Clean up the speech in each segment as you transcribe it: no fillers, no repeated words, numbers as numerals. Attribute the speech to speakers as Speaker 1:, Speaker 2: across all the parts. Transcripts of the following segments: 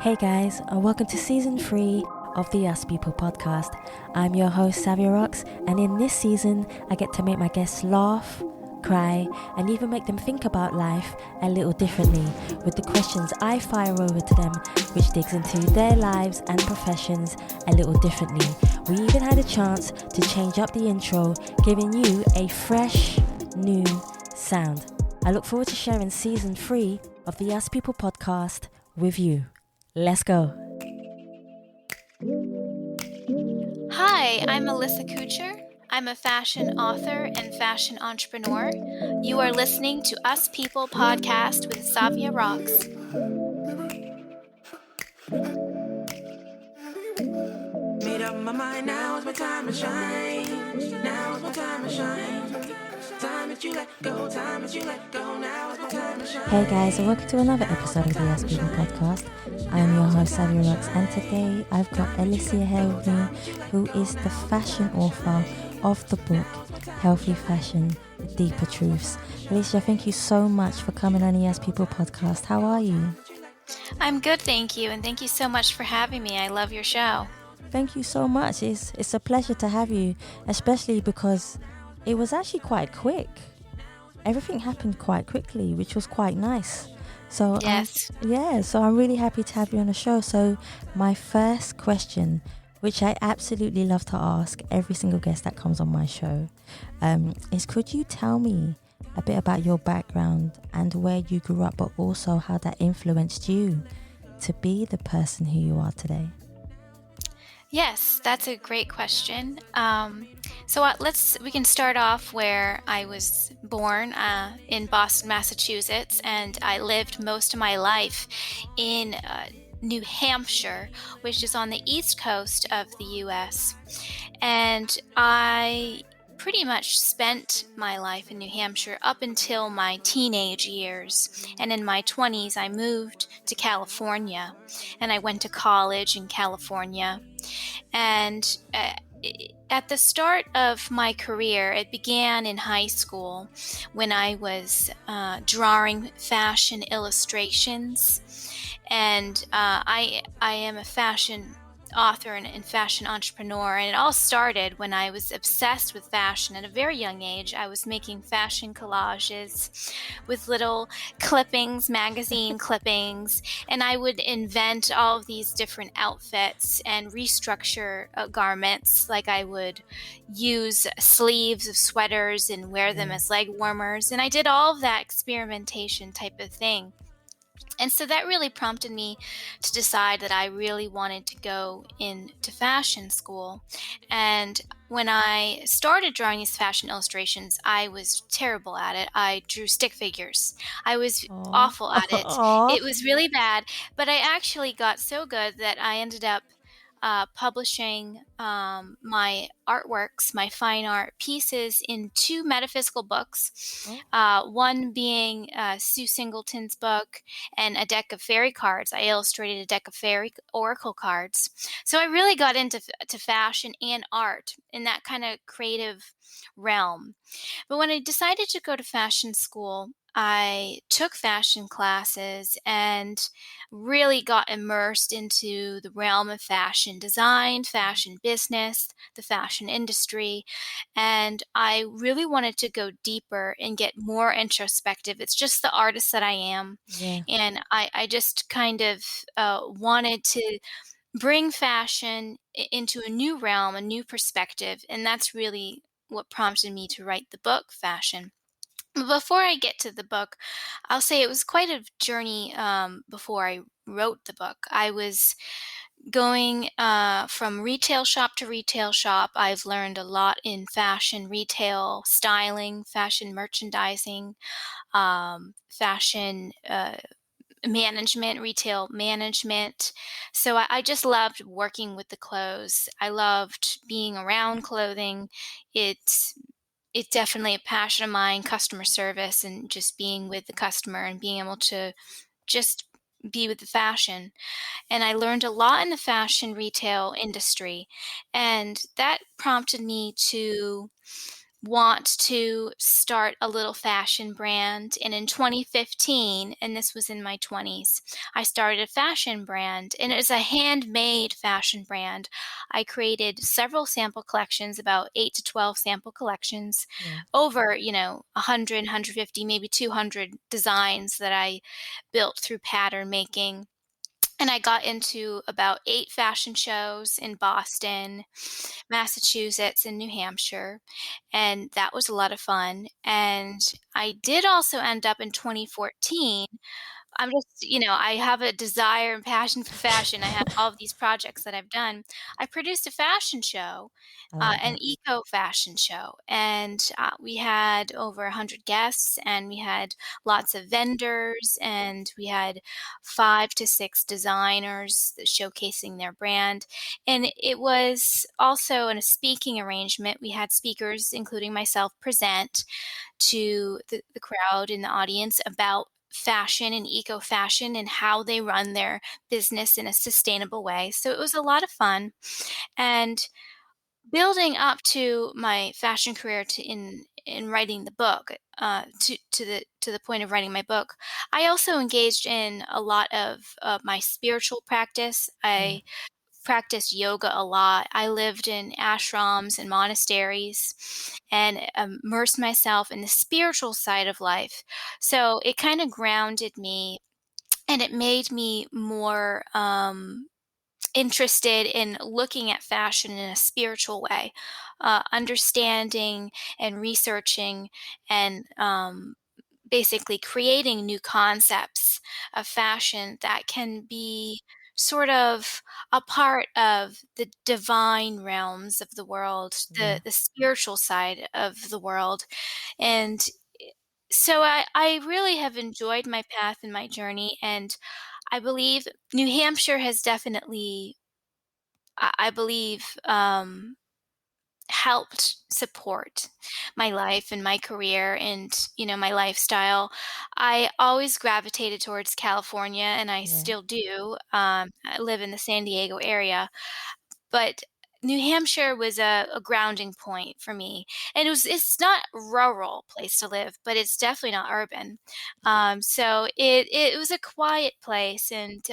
Speaker 1: Hey guys, and welcome to season 3 of the Us People podcast. I'm your host, Savia Rocks, and in this season, I get to make my guests laugh, cry, and even make them think about life a little differently with the questions I fire over to them, which digs into their lives and professions a little differently. We even had a chance to change up the intro, giving you a fresh, new sound. I look forward to sharing season 3 of the Us People podcast with you. Let's go.
Speaker 2: Hi, I'm Alyssa Couture. I'm a fashion author and fashion entrepreneur. You are listening to Us People podcast with Savia Rocks.
Speaker 3: Made up my mind, now's my time to shine. Now's my time to shine. Time that you let go, time that you let go, now's my time to shine.
Speaker 1: Hey guys, and welcome to another episode of the Us People podcast. I'm your host, Savia Rocks, and today I've got Alyssa here with me, who is the fashion author of the book, Healthy Fashion, The Deeper Truths. Alyssa, thank you so much for coming on the Us People podcast. How are you?
Speaker 2: I'm good, thank you, and thank you so much for having me. I love your show.
Speaker 1: Thank you so much. It's a pleasure to have you, especially because it was actually quite quick. Everything happened quite quickly, which was quite nice. So
Speaker 2: Yes.
Speaker 1: so I'm really happy to have you on the show. So my first question, which I absolutely love to ask every single guest that comes on my show, is could you tell me a bit about your background and where you grew up, but also how that influenced you to be the person who you are today?
Speaker 2: Yes, that's a great question. We can start off where I was born in Boston, Massachusetts, and I lived most of my life in New Hampshire, which is on the east coast of the U.S. And I pretty much spent my life in New Hampshire up until my teenage years. And in my 20s, I moved to California, and I went to college in California. And at the start of my career, it began in high school when I was drawing fashion illustrations. And I am a fashion author and fashion entrepreneur, and it all started when I was obsessed with fashion. At a very young age, I was making fashion collages with little clippings, magazine clippings, and I would invent all of these different outfits and restructure garments. Like I would use sleeves of sweaters and wear them as leg warmers, and I did all of that experimentation type of thing. And so that really prompted me to decide that I really wanted to go into fashion school. And when I started drawing these fashion illustrations, I was terrible at it. I drew stick figures. I was awful at it.
Speaker 1: Aw.
Speaker 2: It was really bad, but I actually got so good that I ended up publishing my artworks, my fine art pieces in 2 metaphysical books, one being Sue Singleton's book and a deck of fairy cards. I illustrated a deck of fairy oracle cards. So I really got into fashion and art in that kind of creative realm. But when I decided to go to fashion school, I took fashion classes and really got immersed into the realm of fashion design, fashion business, the fashion industry. And I really wanted to go deeper and get more introspective. It's just the artist that I am.
Speaker 1: Yeah.
Speaker 2: And I just kind of wanted to bring fashion into a new realm, a new perspective. And that's really what prompted me to write the book, Fashion. But before I get to the book, I'll say it was quite a journey before I wrote the book. I was going from retail shop to retail shop. I've learned a lot in fashion retail, styling, fashion merchandising, fashion management, retail management. So I just loved working with the clothes. I loved being around clothing. It's definitely a passion of mine, customer service and just being with the customer and being able to just be with the fashion. And I learned a lot in the fashion retail industry. And that prompted me to want to start a little fashion brand. And in 2015, and this was in my 20s, I started a fashion brand, and it was a handmade fashion brand. I created several sample collections, about 8 to 12 sample collections,
Speaker 1: Yeah.
Speaker 2: over, 100, 150, maybe 200 designs that I built through pattern making. And I got into about 8 fashion shows in Boston, Massachusetts, and New Hampshire, and that was a lot of fun. And I did also end up in 2014. I'm just, I have a desire and passion for fashion. I have all of these projects that I've done. I produced a fashion show,
Speaker 1: I like
Speaker 2: an
Speaker 1: that.
Speaker 2: eco fashion show, and we had over 100 guests, and we had lots of vendors, and we had 5 to 6 designers showcasing their brand. And it was also in a speaking arrangement. We had speakers, including myself, present to the crowd in the audience about fashion and eco fashion and how they run their business in a sustainable way. So it was a lot of fun. And building up to my fashion career in writing the book, to the point of writing my book, I also engaged in a lot of my spiritual practice.
Speaker 1: Yeah.
Speaker 2: I practiced yoga a lot. I lived in ashrams and monasteries and immersed myself in the spiritual side of life. So it kind of grounded me, and it made me more interested in looking at fashion in a spiritual way, understanding and researching and basically creating new concepts of fashion that can be sort of a part of the divine realms of the world,
Speaker 1: Yeah.
Speaker 2: the spiritual side of the world. And so I really have enjoyed my path and my journey. And I believe New Hampshire has definitely, I believe, helped support my life and my career and, my lifestyle. I always gravitated towards California, and I
Speaker 1: Yeah.
Speaker 2: still do. I live in the San Diego area, but New Hampshire was a grounding point for me. And it's not a rural place to live, but it's definitely not urban. So it was a quiet place, and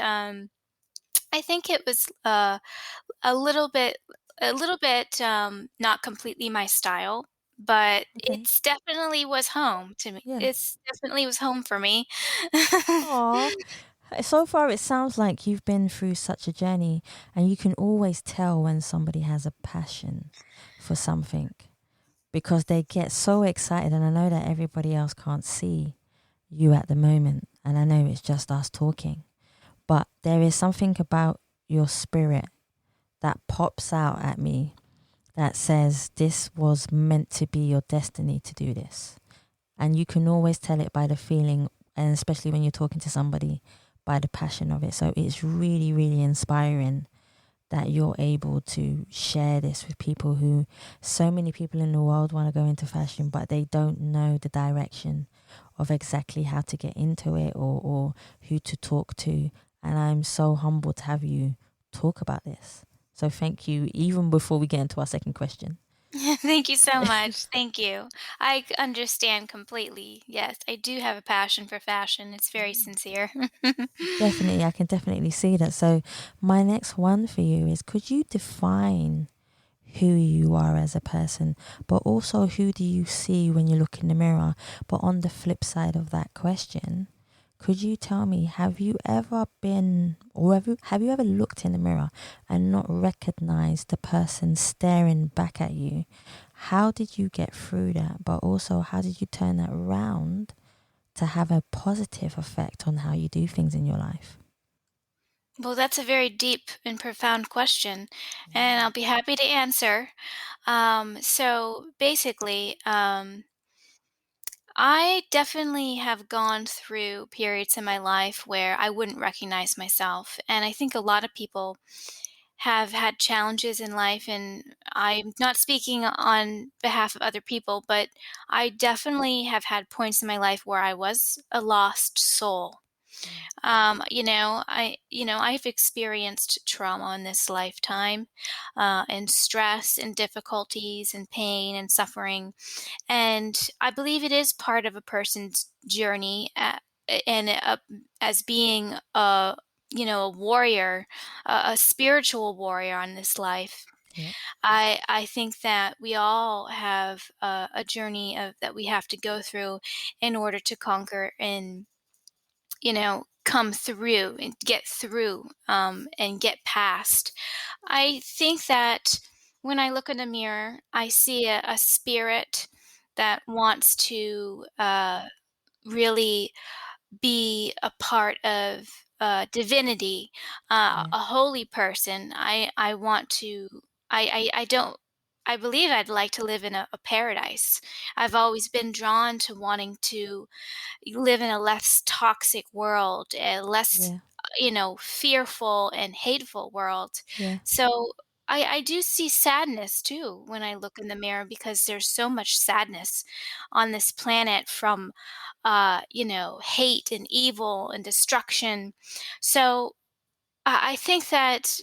Speaker 2: I think it was a little bit not completely my style, but
Speaker 1: Okay.
Speaker 2: it's definitely was home to me.
Speaker 1: Yeah.
Speaker 2: It's definitely was home for me.
Speaker 1: Aw. So far, it sounds like you've been through such a journey, and you can always tell when somebody has a passion for something because they get so excited. And I know that everybody else can't see you at the moment, and I know it's just us talking, but there is something about your spirit that pops out at me that says this was meant to be your destiny to do this. And you can always tell it by the feeling, and especially when you're talking to somebody, by the passion of it. So it's really, really inspiring that you're able to share this with people who, so many people in the world want to go into fashion, but they don't know the direction of exactly how to get into it, or who to talk to. And I'm so humbled to have you talk about this. So thank you, even before we get into our second question.
Speaker 2: Thank you so much. Thank you. Understand completely. Yes, I do have a passion for fashion. It's very sincere.
Speaker 1: Definitely, I can definitely see that. So my next one for you is, could you define who you are as a person, but also who do you see when you look in the mirror? But on the flip side of that question, could you tell me, have you ever been, or have you ever looked in the mirror and not recognized the person staring back at you? How did you get through that? But also, how did you turn that around to have a positive effect on how you do things in your life?
Speaker 2: Well, that's a very deep and profound question, and I'll be happy to answer. So basically, I definitely have gone through periods in my life where I wouldn't recognize myself. And I think a lot of people have had challenges in life. And I'm not speaking on behalf of other people, but I definitely have had points in my life where I was a lost soul. I've experienced trauma in this lifetime, and stress and difficulties and pain and suffering. And I believe it is part of a person's journey, as being a warrior, a spiritual warrior on this life.
Speaker 1: Yeah.
Speaker 2: I think that we all have a journey that we have to go through in order to conquer and come through and get through, and get past. I think that when I look in the mirror, I see a spirit that wants to really be a part of divinity,
Speaker 1: Yeah.
Speaker 2: a holy person. I want to. I don't. I believe I'd like to live in a paradise. I've always been drawn to wanting to live in a less toxic world, a less,
Speaker 1: Yeah.
Speaker 2: fearful and hateful world.
Speaker 1: Yeah.
Speaker 2: So I do see sadness too when I look in the mirror, because there's so much sadness on this planet from, hate and evil and destruction. So I think that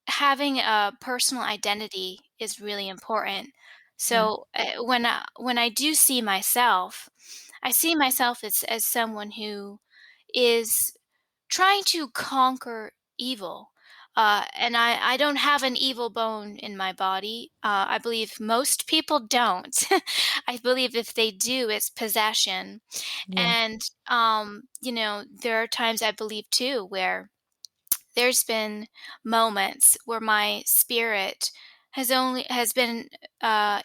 Speaker 2: having a personal identity is really important.
Speaker 1: Yeah.
Speaker 2: So when I do see myself, I see myself as someone who is trying to conquer evil. And I don't have an evil bone in my body. I believe most people don't. I believe if they do, it's possession.
Speaker 1: Yeah.
Speaker 2: And, there are times I believe too where there's been moments where my spirit has been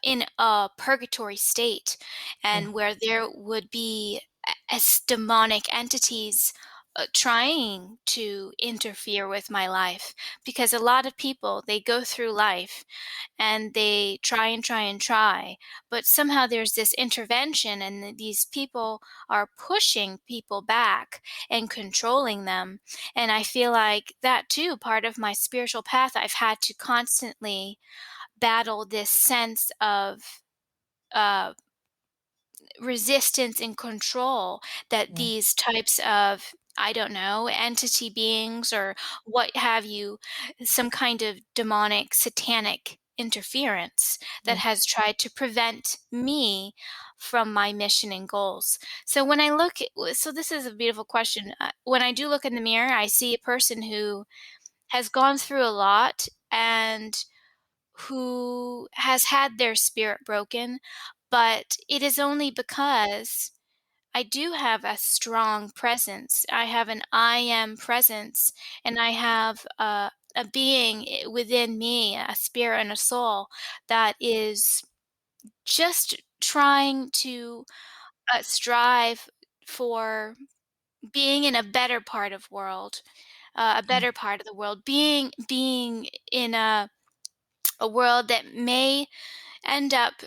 Speaker 2: in a purgatory state,
Speaker 1: Yeah.
Speaker 2: and where there would be as demonic entities trying to interfere with my life, because a lot of people, they go through life and they try and try and try, but somehow there's this intervention, and these people are pushing people back and controlling them. And I feel like that too, part of my spiritual path, I've had to constantly battle this sense of uh, resistance and control that
Speaker 1: Yeah.
Speaker 2: these types of, I don't know, entity beings or what have you, some kind of demonic satanic interference that
Speaker 1: Yeah.
Speaker 2: has tried to prevent me from my mission and goals. So when I look at, so this is a beautiful question. When I do look in the mirror, I see a person who has gone through a lot and who has had their spirit broken, but it is only because I do have a strong presence. I have an I am presence, and I have a being within me, a spirit and a soul that is just trying to strive for being in a better part of world, a
Speaker 1: Yeah.
Speaker 2: better part of the world, being in a world that may end up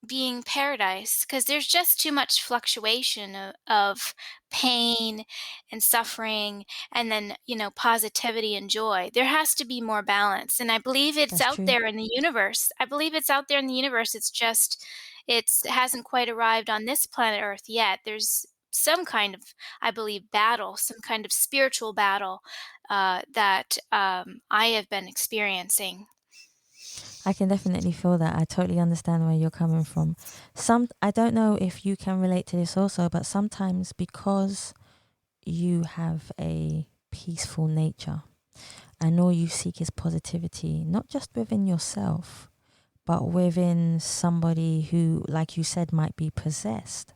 Speaker 2: being paradise, because there's just too much fluctuation of pain and suffering, and then positivity and joy. There has to be more balance, and I believe it's
Speaker 1: That's
Speaker 2: out
Speaker 1: true.
Speaker 2: there in the universe. I believe it's out there in the universe. It's just it hasn't quite arrived on this planet earth yet. There's some kind of, I believe, battle, some kind of spiritual battle, that I have been experiencing.
Speaker 1: I can definitely feel that. I totally understand where you're coming from. I don't know if you can relate to this also, but sometimes because you have a peaceful nature and all you seek is positivity, not just within yourself, but within somebody who, like you said, might be possessed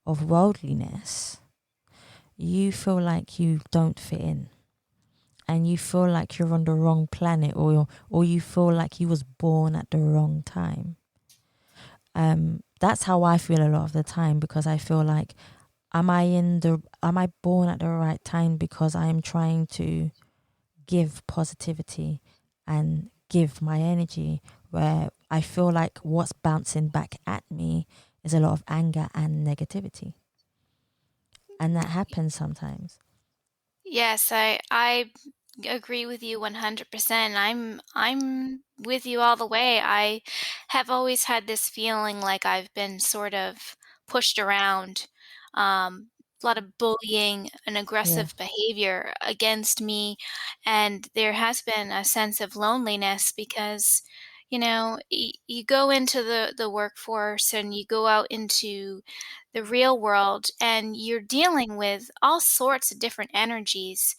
Speaker 1: of worldliness, you feel like you don't fit in. And you feel like you're on the wrong planet, or you feel like you was born at the wrong time. That's how I feel a lot of the time, because I feel like, am I born at the right time, because I am trying to give positivity and give my energy, where I feel like what's bouncing back at me is a lot of anger and negativity. And that happens sometimes.
Speaker 2: Yes, I agree with you 100%. I'm with you all the way. I have always had this feeling like I've been sort of pushed around, bullying and
Speaker 1: Yeah.
Speaker 2: aggressive behavior against me, and there has been a sense of loneliness because, you go into the workforce and you go out into the real world and you're dealing with all sorts of different energies.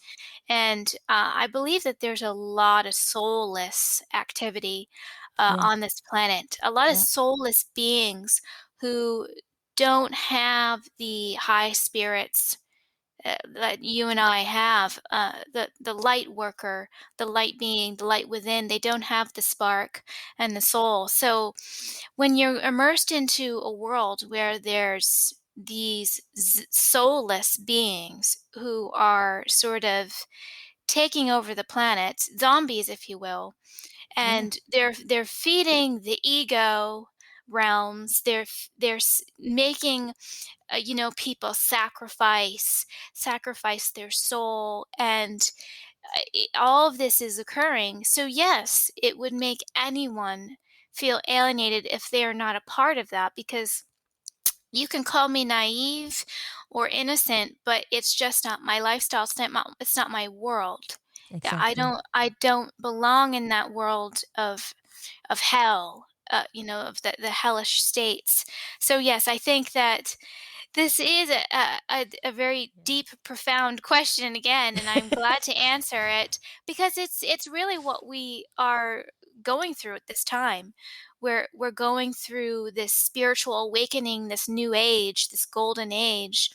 Speaker 2: And I believe that there's a lot of soulless activity
Speaker 1: Yeah.
Speaker 2: on this planet, a lot of
Speaker 1: Yeah.
Speaker 2: soulless beings who don't have the high spirits that you and I have. The light worker, the light being, the light within, they don't have the spark and the soul. So when you're immersed into a world where there's these soulless beings who are sort of taking over the planet, zombies, if you will,
Speaker 1: Yeah.
Speaker 2: and they're feeding the ego realms. They're making people sacrifice their soul, and all of this is occurring. So yes, it would make anyone feel alienated if they are not a part of that, because you can call me naive or innocent, but it's just not my lifestyle. It's not my world. Yeah, I
Speaker 1: Exactly.
Speaker 2: don't I don't belong in that world of hell, of the hellish states. So yes, I think that this is a very deep, profound question again, and I'm glad to answer it because it's really what we are going through at this time. We're going through this spiritual awakening, this new age, this golden age,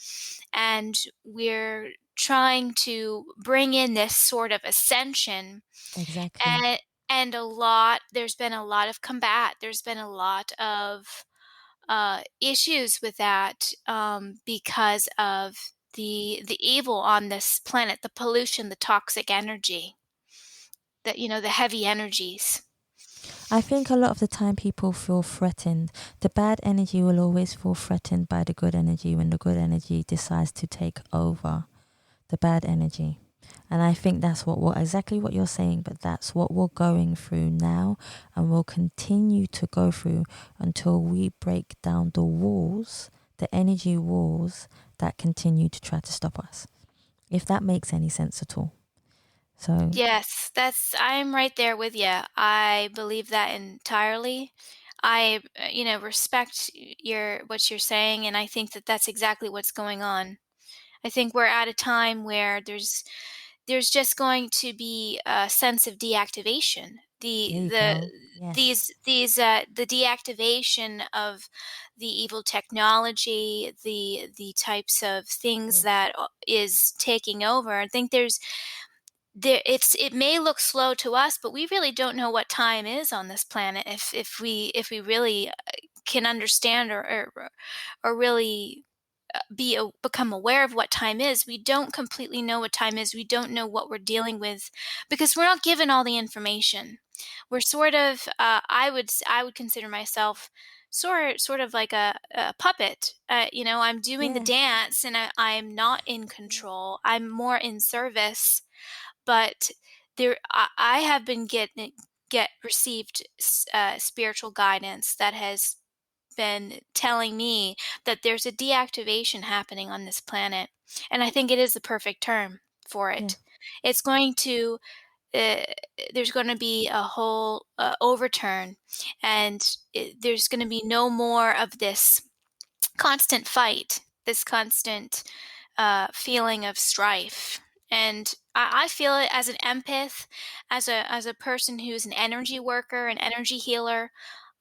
Speaker 2: and we're trying to bring in this sort of ascension.
Speaker 1: Exactly.
Speaker 2: And there's been a lot of combat. There's been a lot of issues with that, because of the evil on this planet, the pollution, the toxic energy, the heavy energies.
Speaker 1: I think a lot of the time people feel threatened. The bad energy will always feel threatened by the good energy when the good energy decides to take over the bad energy. And I think that's what exactly what you're saying, but that's what we're going through now and will continue to go through until we break down the walls, the energy walls that continue to try to stop us. If that makes any sense at all. So,
Speaker 2: Yes, I'm right there with you. I believe that entirely. I, respect what you're saying, and I think that that's exactly what's going on. I think we're at a time where there's just going to be a sense of deactivation.
Speaker 1: there you go. Yes.
Speaker 2: The deactivation of the evil technology, the types of things
Speaker 1: Yes.
Speaker 2: that is taking over. I think it may look slow to us, but we really don't know what time is on this planet if we really can understand or really become aware of what time is. We don't completely know what time is. We don't know what we're dealing with because we're not given all the information. We're sort of I would consider myself sort of like a puppet. I'm doing the
Speaker 1: Yeah.
Speaker 2: dance and I'm not in
Speaker 1: Yeah.
Speaker 2: control. I'm more in service, but I have been get received spiritual guidance that has been telling me that there's a deactivation happening on this planet, and I think it is the perfect term for
Speaker 1: Yeah.
Speaker 2: it. It's going to uh, there's going to be a whole overturn, and there's going to be no more of this constant fight, this constant feeling of strife. And I feel it as an empath, as a person who's an energy worker, an energy healer.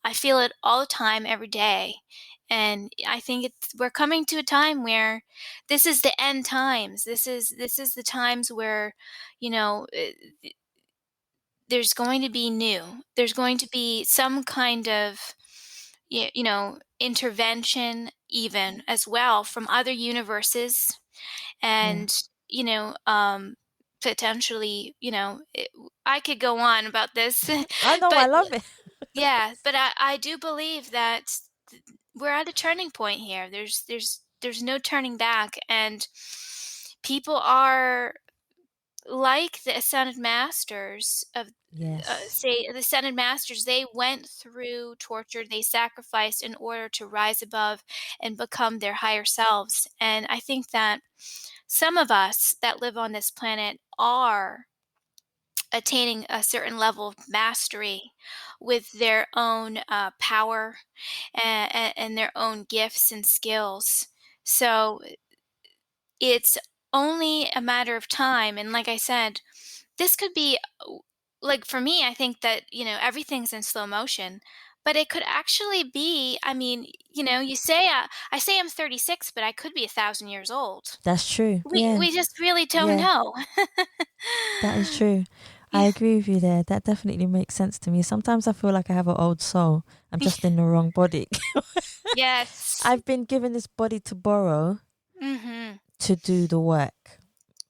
Speaker 2: I feel it all the time, every day. And I think we're coming to a time where this is the end times. This is the times where, you know, there's going to be new. There's going to be some kind of intervention even as well from other universes,
Speaker 1: Yeah.
Speaker 2: and potentially, I could go on about this,
Speaker 1: I know, I
Speaker 2: but
Speaker 1: love it.
Speaker 2: yeah, but I do believe that we're at a turning point here. There's no turning back, and people are like the ascended masters of
Speaker 1: Yes,
Speaker 2: say the ascended masters, they went through torture, they sacrificed in order to rise above and become their higher selves. And I think that some of us that live on this planet are attaining a certain level of mastery with their own power and their own gifts and skills. So it's only a matter of time. And like I said, this could be like for me, I think that, everything's in slow motion, but it could actually be, I mean, you say, I say I'm 36, but I could be 1,000 years old.
Speaker 1: that's true.
Speaker 2: We,
Speaker 1: Yeah,
Speaker 2: we just really don't
Speaker 1: yeah,
Speaker 2: know.
Speaker 1: that is true. I
Speaker 2: Yeah.
Speaker 1: agree with you there. That definitely makes sense to me. Sometimes I feel like I have an old soul. I'm just in the wrong body.
Speaker 2: Yes.
Speaker 1: I've been given this body to borrow
Speaker 2: Hmm.
Speaker 1: to do the work,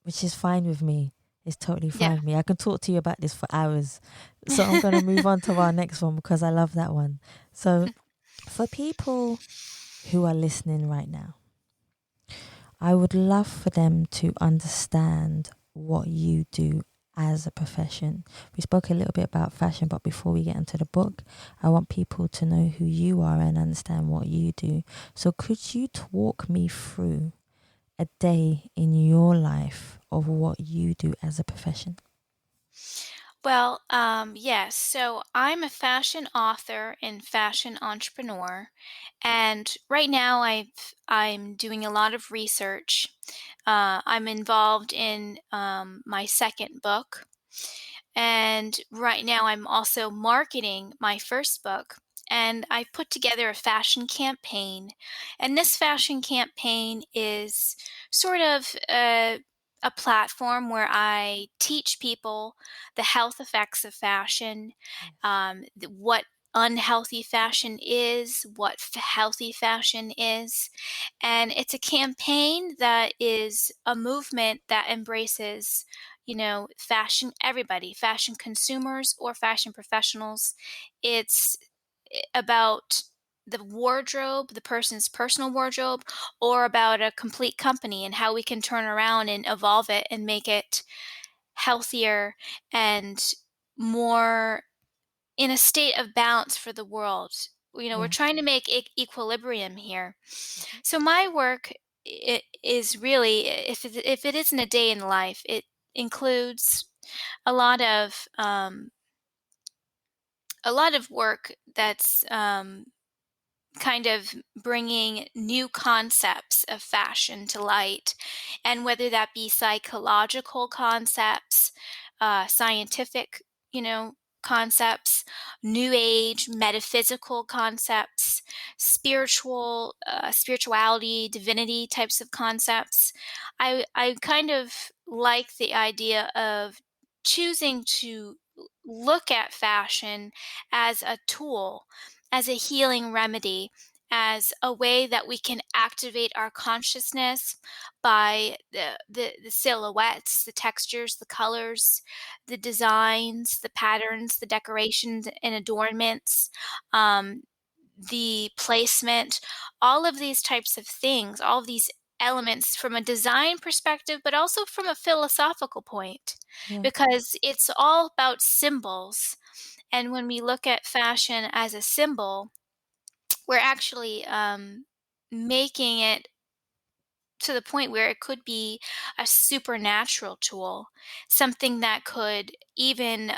Speaker 1: which is fine with me. It's totally fine
Speaker 2: Yeah.
Speaker 1: with me. I can talk to you about this for hours. So I'm going to move on to our next one because I love that one. So for people who are listening right now, I would love for them to understand what you do as a profession. We spoke a little bit about fashion, but before we get into the book, I want people to know who you are and understand what you do. So could you walk me through a day in your life of what you do as a profession?
Speaker 2: Well, yes. So I'm a fashion author and fashion entrepreneur, and right now I'm doing a lot of research. I'm involved in my second book, and right now I'm also marketing my first book. And I put together a fashion campaign, and this fashion campaign is sort of a platform where I teach people the health effects of fashion,
Speaker 1: Yes.
Speaker 2: what unhealthy fashion is, what healthy fashion is. And it's a campaign that is a movement that embraces, fashion, everybody, fashion consumers or fashion professionals. It's about the wardrobe, the person's personal wardrobe, or about a complete company and how we can turn around and evolve it and make it healthier and more in a state of balance for the world. We're
Speaker 1: Yeah.
Speaker 2: trying to make equilibrium here.
Speaker 1: Mhm.
Speaker 2: So my work is really, if it isn't a day in life, it includes a lot of um, a lot of work that's kind of bringing new concepts of fashion to light, and whether that be psychological concepts, scientific, concepts, new age metaphysical concepts, spirituality, divinity types of concepts. I kind of like the idea of choosing to look at fashion as a tool, as a healing remedy, as a way that we can activate our consciousness by the silhouettes, the textures, the colors, the designs, the patterns, the decorations and adornments, um, the placement, all of these types of things, all of these elements from a design perspective, but also from a philosophical point,
Speaker 1: Yeah.
Speaker 2: because it's all about symbols. And when we look at fashion as a symbol, we're actually making it to the point where it could be a supernatural tool, something that could even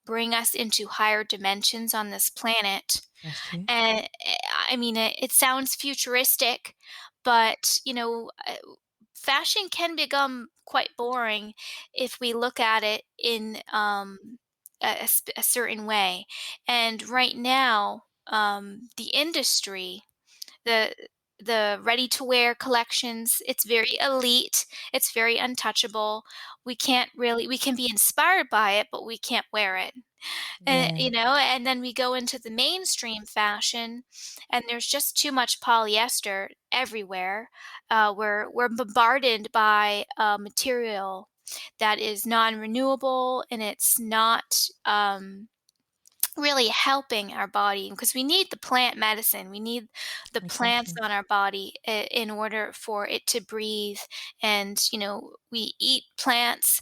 Speaker 2: bring us into higher dimensions on this planet.
Speaker 1: That's true.
Speaker 2: And I mean, it sounds futuristic, but fashion can become quite boring if we look at it in a certain way. And right now, the industry, the the ready to wear collections, it's very elite, it's very untouchable. We can be inspired by it, but we can't wear it. And
Speaker 1: Yeah.
Speaker 2: and then we go into the mainstream fashion, and there's just too much polyester everywhere. We're bombarded by material that is non-renewable, and it's not really helping our body, because we need the plant medicine. We need the plants
Speaker 1: Exactly.
Speaker 2: on our body in order for it to breathe. And we eat plants,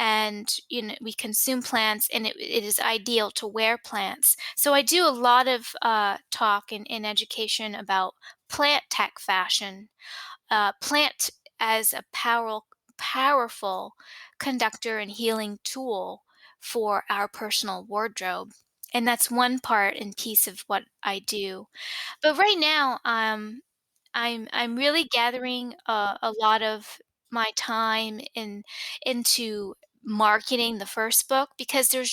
Speaker 2: and we consume plants, and it is ideal to wear plants. So I do a lot of talk in education about plant tech fashion, plant as a powerful conductor and healing tool for our personal wardrobe. And that's one part and piece of what I do. But right now, I'm really gathering a lot of my time into marketing the first book, because there's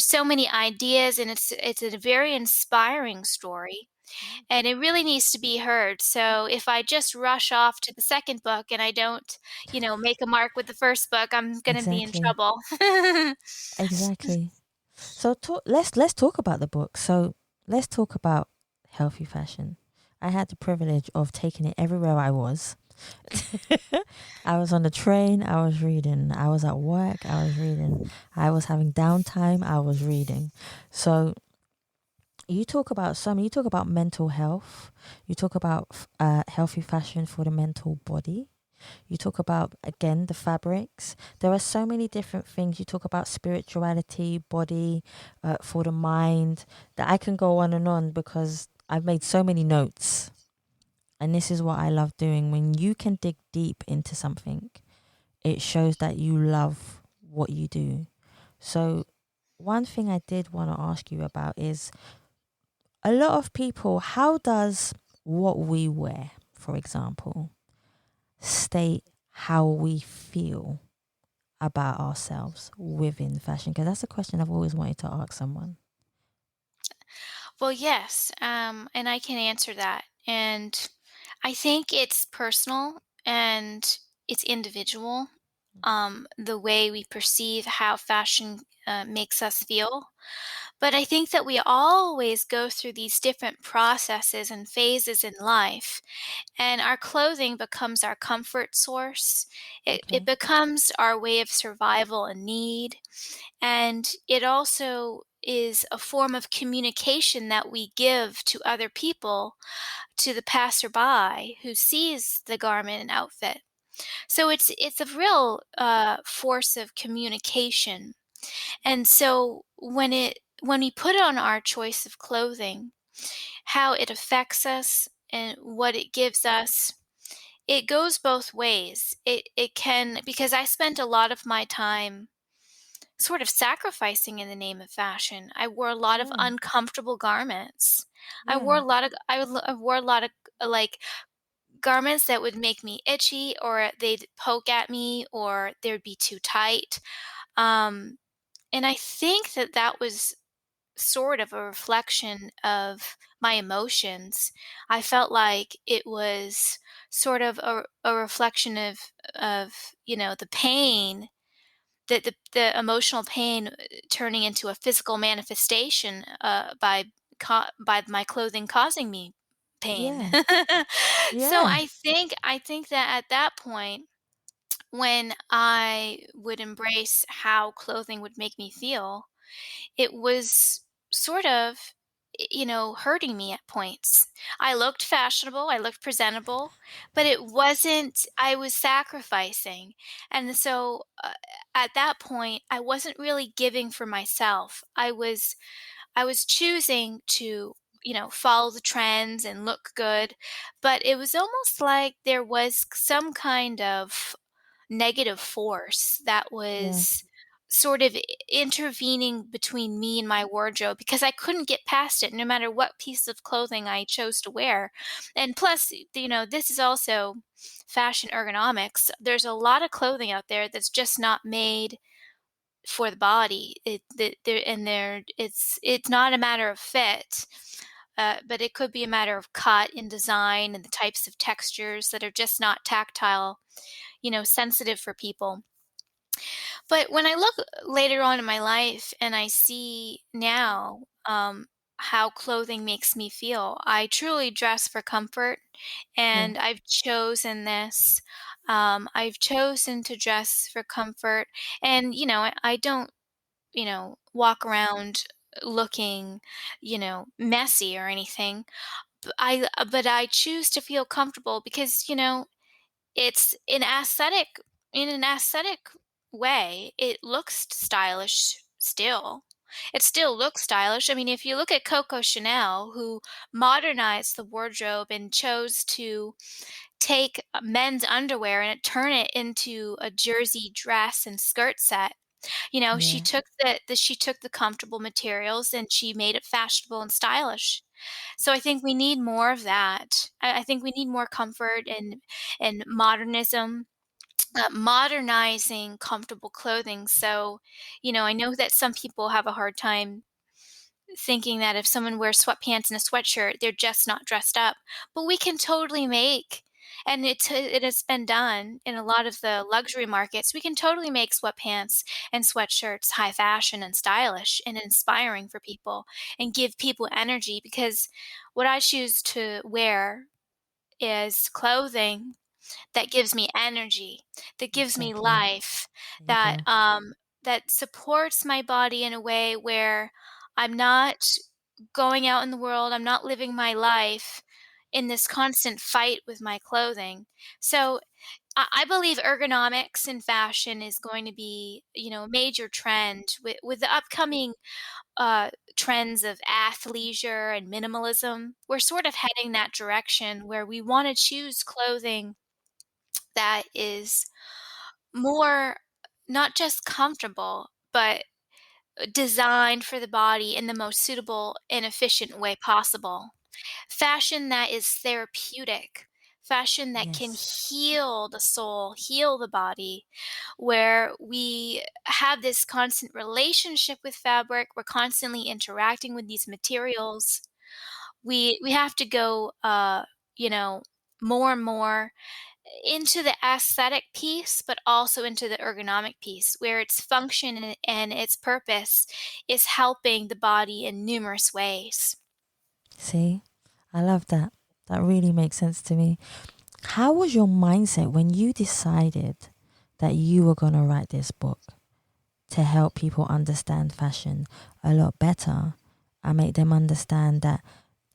Speaker 2: so many ideas, and it's a very inspiring story,
Speaker 1: Mm.
Speaker 2: and it really needs to be heard. So if I just rush off to the second book and I don't, make a mark with the first book, I'm going to be in
Speaker 1: Exactly.
Speaker 2: trouble.
Speaker 1: Exactly. So let's talk about the book. So let's talk about healthy fashion. I had the privilege of taking it everywhere I was. I was on the train, I was reading. I was at work, I was reading. I was having downtime, I was reading. So you talk about mental health. You talk about healthy fashion for the mental body. You talk about, again, the fabrics. There are so many different things. You talk about spirituality, body, for the mind, that I can go on and on because I've made so many notes. And this is what I love doing. When you can dig deep into something, it shows that you love what you do. So, one thing I did want to ask you about is a lot of people, how does what we wear, for example, state how we feel about ourselves within fashion? Because that's a question I've always wanted to ask someone.
Speaker 2: Well, yes, and I can answer that. And I think it's personal and it's individual, the way we perceive how fashion makes us feel. But I think that we always go through these different processes and phases in life, and our clothing becomes our comfort source. It
Speaker 1: Okay.
Speaker 2: becomes our way of survival and need. And it also is a form of communication that we give to other people, to the passerby who sees the garment and outfit. So it's a real force of communication. And so when we put on our choice of clothing, how it affects us and what it gives us, it goes both ways. It can, because I spent a lot of my time sort of sacrificing in the name of fashion. I wore a lot of
Speaker 1: Yeah.
Speaker 2: uncomfortable garments.
Speaker 1: Yeah.
Speaker 2: I wore a lot of like garments that would make me itchy, or they'd poke at me, or they'd be too tight. Um, and I think that that was sort of a reflection of my emotions. I felt like it was sort of a reflection of the pain, the emotional pain turning into a physical manifestation by my clothing causing me pain.
Speaker 1: Yeah.
Speaker 2: So
Speaker 1: Yeah.
Speaker 2: I think that at that point, when I would embrace how clothing would make me feel, it was sort of, hurting me at points. I looked fashionable, I looked presentable, but it wasn't, I was sacrificing. And so at that point, I wasn't really giving for myself. I was choosing to, follow the trends and look good, but it was almost like there was some kind of negative force that
Speaker 1: Yeah.
Speaker 2: was sort of intervening between me and my wardrobe, because I couldn't get past it no matter what piece of clothing I chose to wear. And plus, this is also fashion ergonomics. There's a lot of clothing out there that's just not made for the body. It's not a matter of fit. But it could be a matter of cut and design and the types of textures that are just not tactile, sensitive for people. But when I look later on in my life and I see now, how clothing makes me feel, I truly dress for comfort,
Speaker 1: Yeah.
Speaker 2: and I've chosen this. I've chosen to dress for comfort, and I don't, walk around looking, messy or anything. But I choose to feel comfortable because it's in an aesthetic way, it looks stylish still. It still looks stylish. I mean, if you look at Coco Chanel, who modernized the wardrobe and chose to take men's underwear and turn it into a jersey dress and skirt set. You know, she
Speaker 1: Yeah.
Speaker 2: took she took the comfortable materials and she made it fashionable and stylish. So I think we need more of that. I think we need more comfort and modernism, modernizing comfortable clothing. So, you know, I know that some people have a hard time thinking that if someone wears sweatpants and a sweatshirt, they're just not dressed up. But we can totally make, and it has been done in a lot of the luxury markets. We can totally make sweatpants and sweatshirts high fashion and stylish and inspiring for people and give people energy, because what I choose to wear is clothing that gives me energy, that gives me
Speaker 1: Exactly.
Speaker 2: life,
Speaker 1: There you
Speaker 2: that
Speaker 1: go.
Speaker 2: that supports my body in a way where I'm not going out in the world, I'm not living my life in this constant fight with my clothing. So I believe ergonomics in fashion is going to be, you know, a major trend with the upcoming trends of athleisure and minimalism. We're sort of heading that direction where we want to choose clothing that is more not just comfortable, but designed for the body in the most suitable and efficient way possible. Fashion that is therapeutic, fashion that can
Speaker 1: Yes.
Speaker 2: heal the soul, heal the body, where we have this constant relationship with fabric, we're constantly interacting with these materials. We have to go, you know, more and more into the aesthetic piece, but also into the ergonomic piece, where its function and its purpose is helping the body in numerous ways.
Speaker 1: See, I love that. That really makes sense to me. How was your mindset when you decided that you were going to write this book to help people understand fashion a lot better and make them understand that,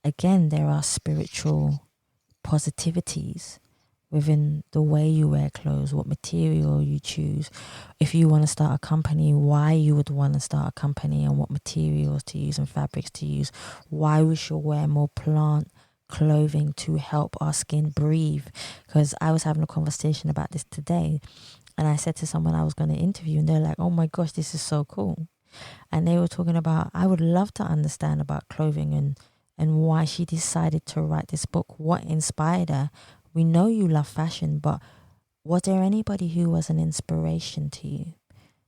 Speaker 1: again, there are spiritual positivities within the way you wear clothes, what material you choose, if you want to start a company, why you would want to start a company, and what materials to use and fabrics to use, why we should wear more plant clothing to help our skin breathe. Because I was having a conversation about this today, and I said to someone I was going to interview, and they're like, oh my gosh, this is so cool. And they were talking about, I would love to understand about clothing and why she decided to write this book, what inspired her. We know you love fashion, but was there anybody who was an inspiration to you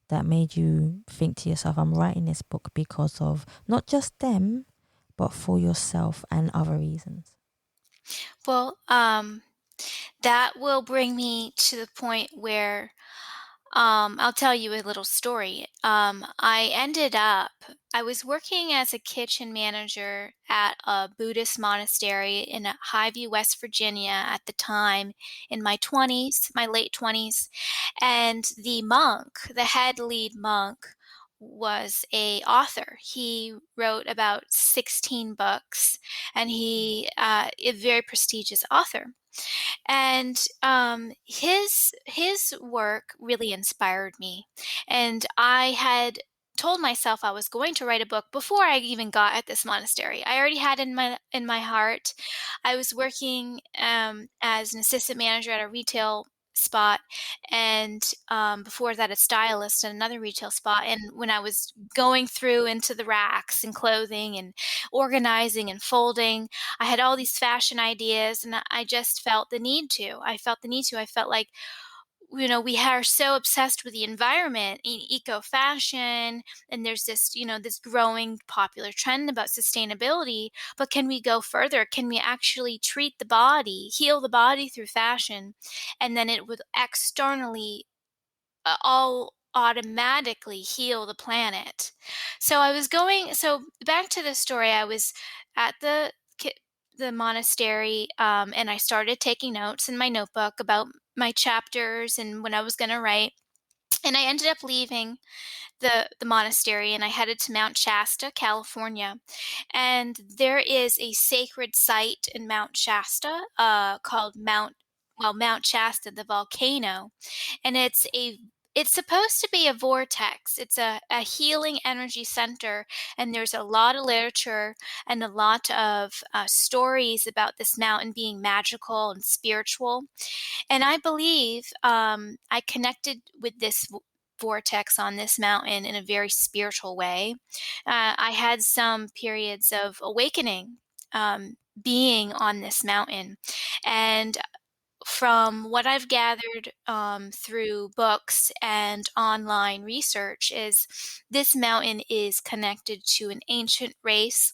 Speaker 1: that made you think to yourself, I'm writing this book because of not just them, but for yourself and other reasons?
Speaker 2: Well, that will bring me to the point where I'll tell you a little story. I was working as a kitchen manager at a Buddhist monastery in Highview, West Virginia at the time in my 20s, my late 20s. And the monk, the head lead monk, was a author. He wrote about 16 books, and a very prestigious author. And his work really inspired me, and I had told myself I was going to write a book before I even got at this monastery. I already had in my heart. I was working as an assistant manager at a retail spot, and before that a stylist at another retail spot. And when I was going through into the racks and clothing and organizing and folding, I had all these fashion ideas, and I just felt the need to. I felt the need to. I felt like, you know, we are so obsessed with the environment, eco fashion, and there's this, you know, this growing popular trend about sustainability. But can we go further? Can we actually treat the body, heal the body through fashion, and then it would externally all automatically heal the planet? So back to the story. I was at the monastery, and I started taking notes in my notebook about my chapters and when I was going to write. And I ended up leaving the monastery, and I headed to Mount Shasta, California. And there is a sacred site in Mount Shasta called Mount Shasta, the volcano. And it's It's supposed to be a vortex. It's a healing energy center, and there's a lot of literature and a lot of stories about this mountain being magical and spiritual. And I believe I connected with this vortex on this mountain in a very spiritual way. I had some periods of awakening being on this mountain. And from what I've gathered through books and online research, is this mountain is connected to an ancient race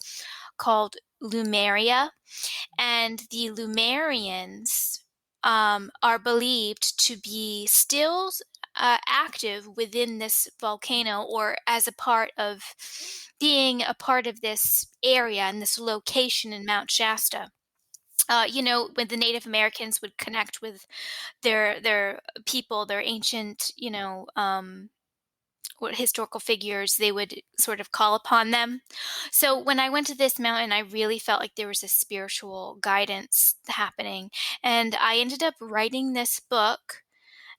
Speaker 2: called Lumeria, and the Lumerians are believed to be still active within this volcano, or as a part of being a part of this area and this location in Mount Shasta. When the Native Americans would connect with their people, their ancient, what historical figures, they would sort of call upon them. So when I went to this mountain, I really felt like there was a spiritual guidance happening, and I ended up writing this book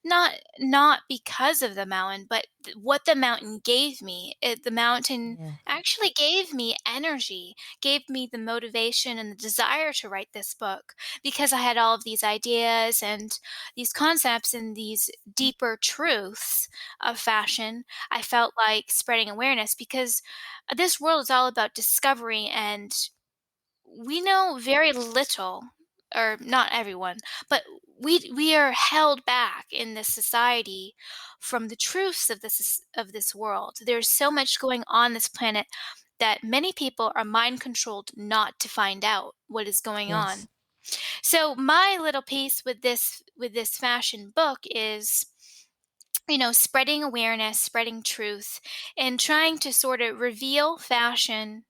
Speaker 2: not because of the mountain, but what the mountain gave me. The mountain
Speaker 1: Yeah.
Speaker 2: actually gave me energy, gave me the motivation and the desire to write this book, because I had all of these ideas and these concepts and these deeper truths of fashion. I felt like spreading awareness, because this world is all about discovery, and we know very little, or not everyone, but we are held back in this society from the truths of this world. There's so much going on this planet that many people are mind controlled not to find out what is going
Speaker 1: Yes.
Speaker 2: on. So my little piece with this fashion book is, spreading awareness, spreading truth, and trying to sort of reveal fashion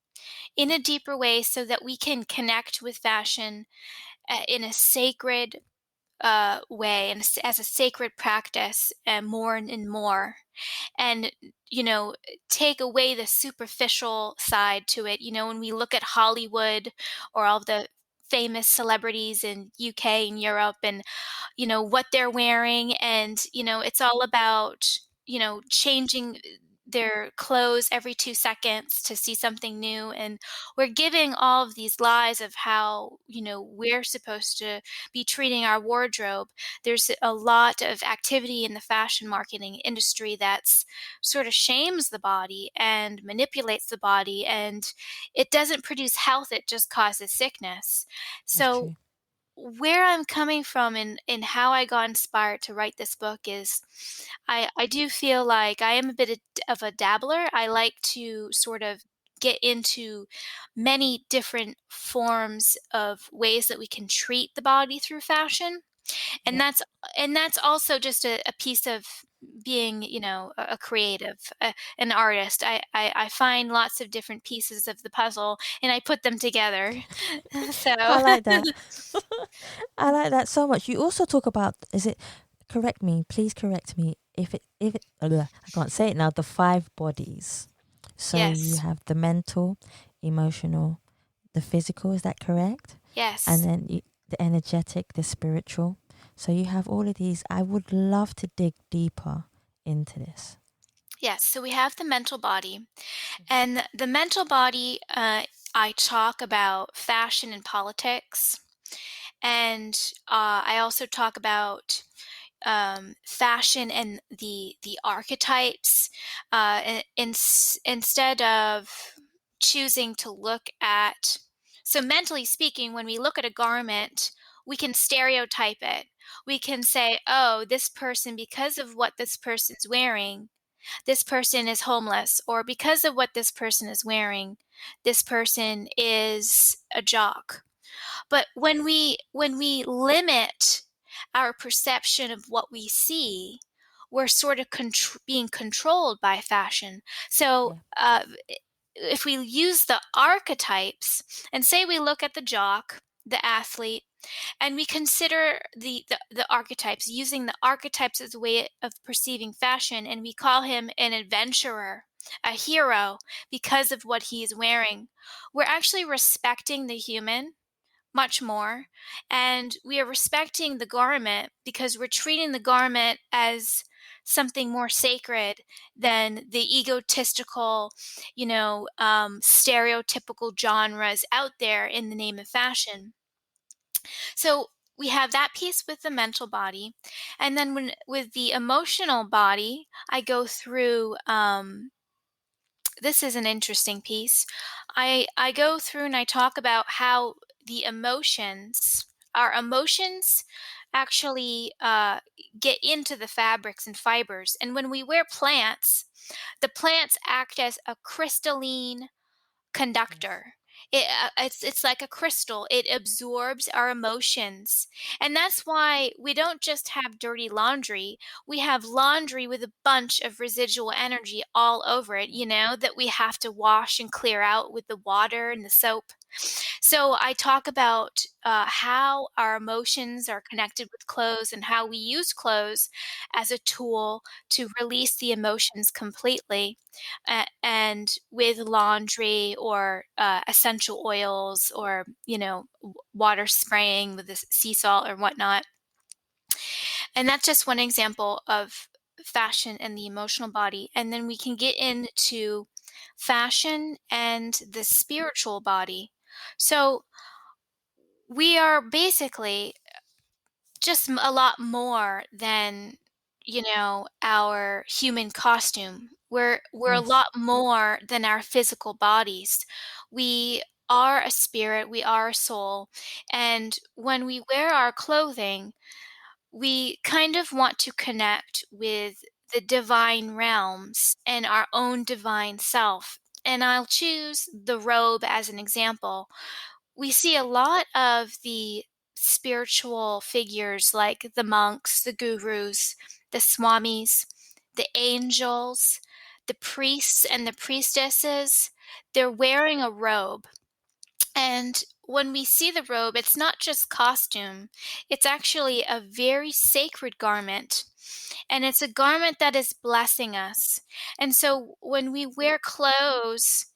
Speaker 2: in a deeper way so that we can connect with fashion in a sacred way, and as a sacred practice, more and more, and take away the superficial side to it. When we look at Hollywood or all the famous celebrities in UK and Europe, and what they're wearing, and it's all about changing their clothes every 2 seconds to see something new, and we're giving all of these lies of how we're supposed to be treating our wardrobe. There's a lot of activity in the fashion marketing industry that's sort of shames the body and manipulates the body, and it doesn't produce health, it just causes sickness.
Speaker 1: That's
Speaker 2: So
Speaker 1: true.
Speaker 2: where I'm coming from in how I got inspired to write this book is, I do feel like I am a bit of a dabbler. I like to sort of get into many different forms of ways that we can treat the body through fashion. And
Speaker 1: Yeah.
Speaker 2: that's also just a piece of being, a creative, an artist. I find lots of different pieces of the puzzle and I put them together. So
Speaker 1: I like that. I like that so much. You also talk about, is it, correct me, please correct me if it I can't say it now, the 5 bodies. So you
Speaker 2: yes.
Speaker 1: have the mental, emotional, the physical, is that correct? And
Speaker 2: Yes.
Speaker 1: then the energetic, the spiritual. So you have all of these. I would love to dig deeper into this.
Speaker 2: Yes. So we have the mental body. And the mental body, I talk about fashion and politics. And I also talk about fashion and the archetypes. Instead of choosing to look at, so mentally speaking, when we look at a garment, we can stereotype it. We can say, oh, this person, because of what this person's wearing, this person is homeless, or because of what this person is wearing, this person is a jock. But when we limit our perception of what we see, we're sort of being controlled by fashion. So
Speaker 1: Yeah.
Speaker 2: if we use the archetypes, and say we look at the jock, the athlete, and we consider the archetypes, using the archetypes as a way of perceiving fashion, and we call him an adventurer, a hero, because of what he's wearing, we're actually respecting the human much more. And we are respecting the garment because we're treating the garment as something more sacred than the egotistical, stereotypical genres out there in the name of fashion. So we have that piece with the mental body. And then with the emotional body, I go through this is an interesting piece. I go through and I talk about how our emotions actually get into the fabrics and fibers. And when we wear plants, the plants act as a crystalline
Speaker 1: Yes.
Speaker 2: conductor. It's like a crystal. It absorbs our emotions. And that's why we don't just have dirty laundry. We have laundry with a bunch of residual energy all over it, that we have to wash and clear out with the water and the soap. So I talk about how our emotions are connected with clothes and how we use clothes as a tool to release the emotions completely. And with laundry or essential oils or, water spraying with the sea salt or whatnot. And that's just one example of fashion and the emotional body. And then we can get into fashion and the spiritual body. So we are basically just a lot more than, our human costume. We're a
Speaker 1: Yes.
Speaker 2: lot more than our physical bodies. We are a spirit, we are a soul, and when we wear our clothing, we kind of want to connect with the divine realms and our own divine self. And I'll choose the robe as an example. We see a lot of the spiritual figures like the monks, the gurus, the swamis, the angels, the priests and the priestesses. They're wearing a robe. And when we see the robe, it's not just costume, it's actually a very sacred garment. And it's a garment that is blessing us. And so when we wear clothes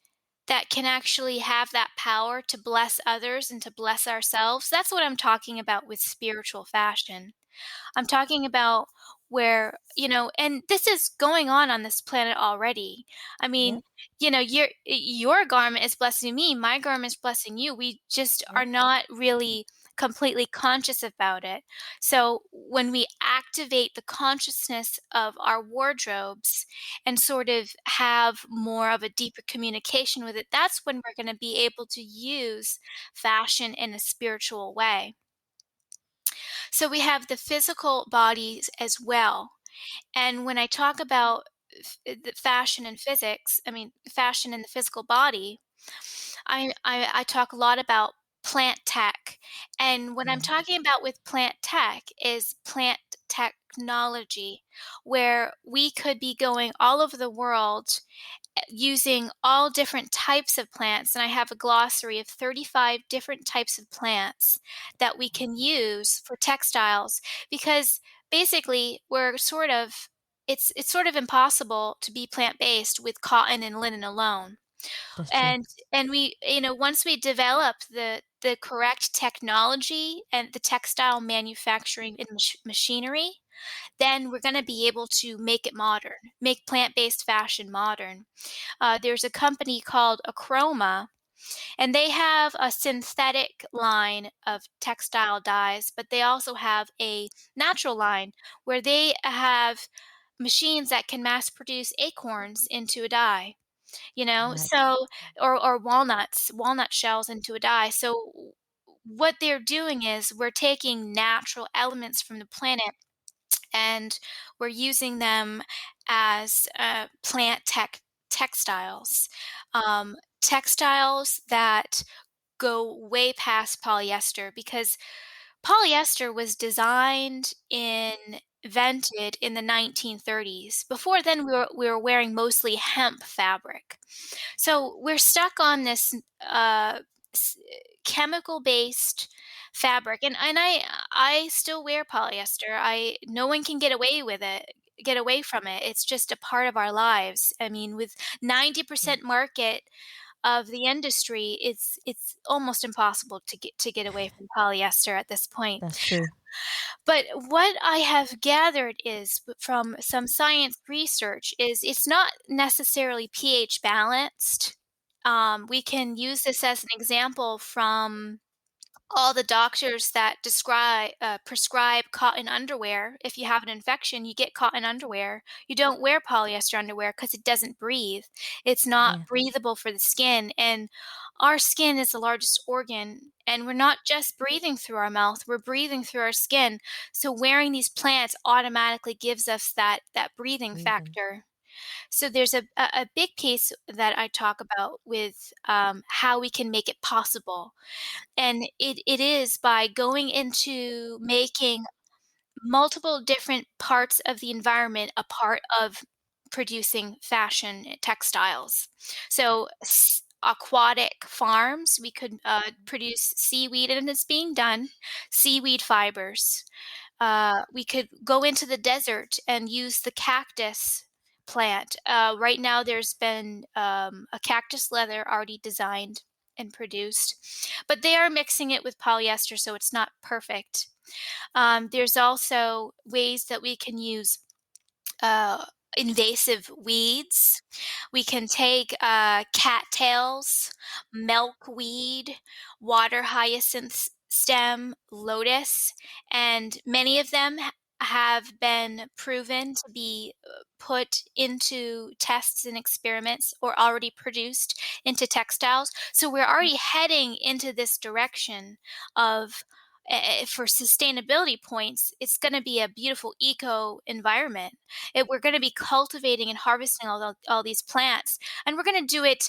Speaker 2: that can actually have that power to bless others and to bless ourselves, that's what I'm talking about with spiritual fashion. I'm talking about where, and this is going on this planet already. I mean,
Speaker 1: Yep.
Speaker 2: your garment is blessing me, my garment is blessing you. We just are
Speaker 1: Yep.
Speaker 2: not really completely conscious about it. So when we activate the consciousness of our wardrobes and sort of have more of a deeper communication with it, that's when we're going to be able to use fashion in a spiritual way. So we have the physical bodies as well. And when I talk about the fashion and physics, I mean, fashion and the physical body, I talk a lot about plant tech. And what I'm
Speaker 1: Yeah.
Speaker 2: talking about with plant tech is plant technology, where we could be going all over the world using all different types of plants. And I have a glossary of 35 different types of plants that we can use for textiles because basically it's sort of impossible to be plant-based with cotton and linen alone.
Speaker 1: That's true.
Speaker 2: And we, once we develop the correct technology and the textile manufacturing and machinery, then we're going to be able to make it modern, make plant-based fashion modern. There's a company called Acroma, and they have a synthetic line of textile dyes, but they also have a natural line where they have machines that can mass produce acorns into a dye,
Speaker 1: Right.
Speaker 2: so or walnut shells into a dye. So what they're doing is we're taking natural elements from the planet and we're using them as plant textiles, textiles that go way past polyester because polyester was invented in the 1930s. Before then, we were wearing mostly hemp fabric. So we're stuck on this s- chemical-based fabric, and I still wear polyester. I No one can get away from it. It's just a part of our lives. I mean, with 90% market of the industry, it's almost impossible to get away from polyester at this point.
Speaker 1: That's true.
Speaker 2: But what I have gathered is from some science research is it's not necessarily pH balanced. We can use this as an example from all the doctors that prescribe cotton underwear. If you have an infection, you get cotton underwear. You don't wear polyester underwear because it doesn't breathe. It's not
Speaker 1: Yeah.
Speaker 2: breathable for the skin. And our skin is the largest organ. And we're not just breathing through our mouth, we're breathing through our skin. So wearing these plants automatically gives us that breathing
Speaker 1: Breathing.
Speaker 2: factor. So there's a big piece that I talk about with how we can make it possible, and it is by going into making multiple different parts of the environment a part of producing fashion textiles. So aquatic farms, we could produce seaweed, and it's being done, seaweed fibers. We could go into the desert and use the cactus plant. Right now, there's been a cactus leather already designed and produced, but they are mixing it with polyester, so it's not perfect. There's also ways that we can use uh, invasive weeds. We can take cattails, milkweed, water hyacinth stem, lotus, and many of them have been proven to be put into tests and experiments or already produced into textiles. So we're already heading into this direction of for sustainability points, it's going to be a beautiful eco environment. We're going to be cultivating and harvesting all these plants, and we're going to do it